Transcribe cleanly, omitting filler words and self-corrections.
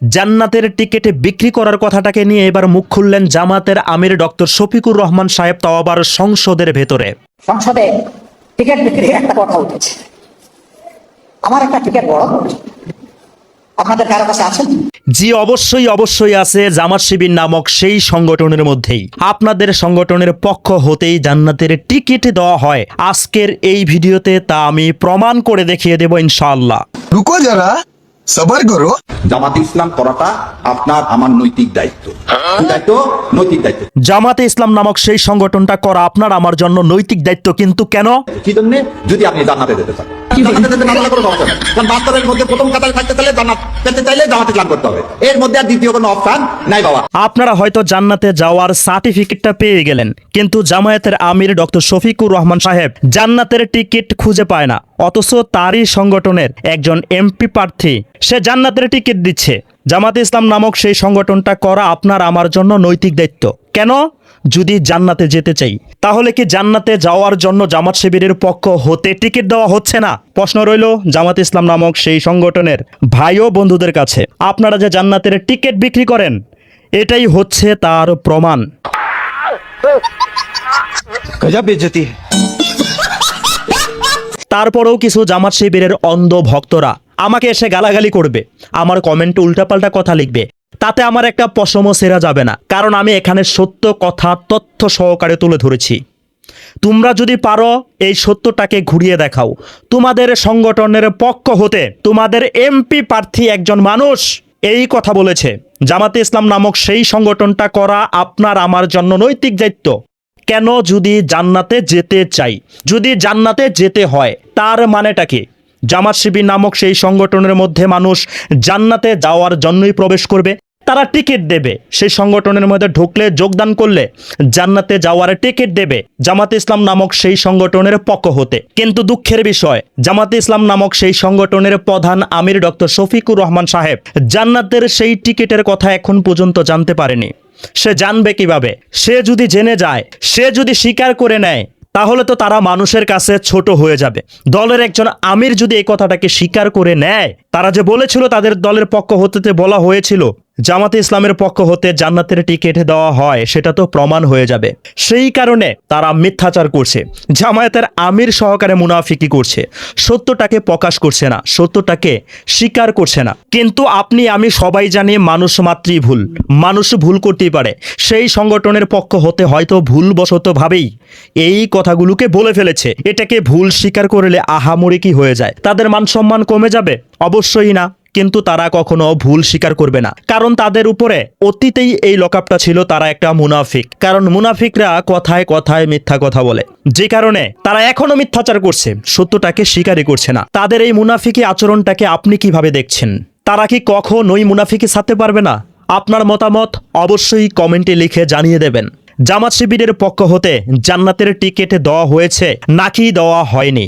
জান্নাতের টিকিট বিক্রি করার কথাটাকে নিয়ে এবার মুখ খুললেন জামাতের আমির ডক্টর শফিকুর রহমান সাহেব, তাও আবার সংসদের ভেতরে। সংসদে টিকিট বিক্রি একটা কথা উঠেছে। আমার একটা টিকিট বড়, আপনাদের কারো কাছে আছে? জি অবশ্যই আছে। জামাত শিবির নামক সেই সংগঠনের মধ্যেই আপনাদের সংগঠনের পক্ষ হতেই জান্নাতের টিকিট দেওয়া হয়। আজকের এই ভিডিওতে তা আমি প্রমাণ করে দেখিয়ে দেব ইনশাআল্লাহ। রুকো যারা, সবার করো। জামাতে ইসলাম করাটা আপনার আমার নৈতিক দায়িত্ব। নৈতিক দায়িত্ব। জামাতে ইসলাম নামক সেই সংগঠনটা করা আপনার আমার জন্য নৈতিক দায়িত্ব, কিন্তু কেন? কি জন্য? যদি আপনি জান্নাতে যেতে চান, জান্নাতে যেতে না পারলে কোনো সমস্যা নেই। কারণ বাস্তবের মধ্যে প্রথম কাতারে থাকতে চাইলে জান্নাত পেতে চাইলে জামাতে ইসলাম করতে হবে। এর মধ্যে আর দ্বিতীয় কোনো অপশন নাই বাবা। আপনারা হয়তো জান্নাতে যাওয়ার সার্টিফিকেটটা পেয়ে গেলেন, কিন্তু জামায়াতের আমির ডক্টর শফিকুর রহমান সাহেব জান্নাতের টিকিট খুঁজে পায় না, অথচ তারই সংগঠনের একজন এমপি প্রার্থী সে জান্নাতের টিকিট দিচ্ছে। জামাতে ইসলাম নামক সেই সংগঠনটা করা আপনার আমার জন্য নৈতিক দায়িত্ব। কেন? যদি জান্নাতে যেতে চাই, তাহলে কি জান্নাতে যাওয়ার জন্য জামাত শিবিরের পক্ষ হতে টিকিট দেওয়া হচ্ছে না? প্রশ্ন রইল জামাত ইসলাম নামক সেই সংগঠনের ভাই ও বন্ধুদের কাছে। আপনারা যে জান্নাতের টিকিট বিক্রি করেন, এটাই হচ্ছে তার প্রমাণ। গজব বেইজ্জতি। তারপরেও কিছু জামাত শিবিরের অন্ধ ভক্তরা আমাকে এসে গালাগালি করবে, আমার কমেন্টে উল্টাপাল্টা কথা লিখবে, তাতে আমার একটা পশমও সেরা যাবে না, কারণ আমি এখানে সত্য কথা তথ্য সহকারে তুলে ধরেছি। তোমরা যদি পারো এই সত্যটাকে ঘুরিয়ে দেখাও। তোমাদের সংগঠনের পক্ষ হতে তোমাদের এমপি প্রার্থী একজন মানুষ এই কথা বলেছে, জামাতে ইসলাম নামক সেই সংগঠনটা করা আপনার আমার জন্য নৈতিক দায়িত্ব। কেন? যদি জান্নাতে যেতে চাই, যদি জান্নাতে যেতে হয়, তার মানেটা কি? জামাত শিবির নামক সেই সংগঠনের মধ্যে মানুষ জান্নাতে যাওয়ার জন্যই প্রবেশ করবে, তারা টিকিট দেবে, সেই সংগঠনের মধ্যে ঢুকলে যোগদান করলে জান্নাতে যাওয়ার টিকিট দেবে জামাতে ইসলাম নামক সেই সংগঠনের পক্ষ হতে। কিন্তু দুঃখের বিষয়, জামাতে ইসলাম নামক সেই সংগঠনের প্রধান আমির ডক্টর শফিকুর রহমান সাহেব জান্নাতের সেই টিকিটের কথা এখন পর্যন্ত জানতে পারেনি। সে জানবে কিভাবে? সে যদি জেনে যায়, সে যদি স্বীকার করে নেয়, তাহলে তো তারা মানুষের কাছে ছোট হয়ে যাবে। দলের একজন আমির যদি এই কথাটাকে স্বীকার করে নেয়, তারা যে বলেছিল তাদের দলের পক্ষ হতে বলা হয়েছিল জামাতে ইসলামের পক্ষ হতে জান্নাতের টিকিট দেওয়া হয়, সেটা তো প্রমাণ হয়ে যাবে। সেই কারণে তারা মিথ্যাচার করছে, জামায়াতের আমির সহকারে মুনাফিকি করছে, সত্যটাকে প্রকাশ করছে না, সত্যটাকে স্বীকার করছে না। কিন্তু আপনি আমি সবাই জানি মানুষ মাত্রই ভুল, মানুষ ভুল করতেই পারে। সেই সংগঠনের পক্ষ হতে হয়তো ভুলবশত ভাবেই এই কথাগুলোকে বলে ফেলেছে। এটাকে ভুল স্বীকার করলে আহামরি কি হয়ে যায়? তাদের মান সম্মান কমে যাবে? অবশ্যই না। কিন্তু তারা কখনো ভুল স্বীকার করবে না, কারণ তাদের উপরে অতীতেই এই লকআপটা ছিল, তারা একটা মুনাফিক। কারণ মুনাফিকরা কথায় কথায় মিথ্যা কথা বলে, যে কারণে তারা এখনো মিথ্যাচার করছে, সত্যটাকে স্বীকারই করছে না। তাদের এই মুনাফিকি আচরণটাকে আপনি কিভাবে দেখছেন? তারা কি কখনোই মুনাফিকি ছাড়তে পারবে না? আপনার মতামত অবশ্যই কমেন্টে লিখে জানিয়ে দেবেন। জামাত শিবিরের পক্ষ হতে জান্নাতের টিকিট দেওয়া হয়েছে নাকি দেওয়া হয়নি?